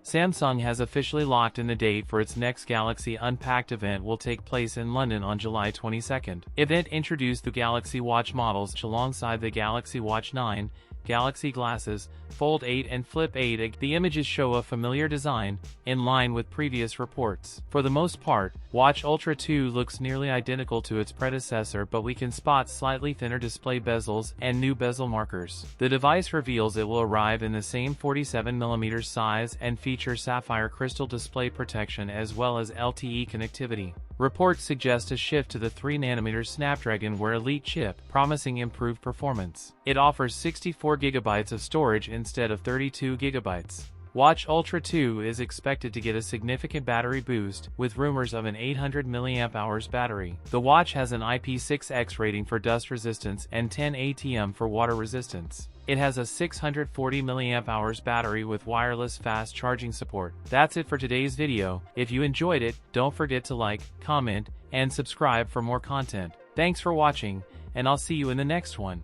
Samsung has officially locked in the date for its next Galaxy Unpacked event will take place in London on July 22nd. Event introduced the Galaxy Watch models alongside the Galaxy Watch 9, Galaxy Glasses, Fold 8 and Flip 8. The images show a familiar design, in line with previous reports. For the most part, Watch Ultra 2 looks nearly identical to its predecessor, but we can spot slightly thinner display bezels and new bezel markers. The device reveals it will arrive in the same 47mm size and feature sapphire crystal display protection as well as LTE connectivity. Reports suggest a shift to the 3nm Snapdragon Wear Elite chip, promising improved performance. It offers 64GB of storage instead of 32GB. Watch Ultra 2 is expected to get a significant battery boost, with rumors of an 800 mAh battery. The watch has an IP6X rating for dust resistance and 10 ATM for water resistance. It has a 640 mAh battery with wireless fast charging support. That's it for today's video. If you enjoyed it, don't forget to like, comment, and subscribe for more content. Thanks for watching, and I'll see you in the next one.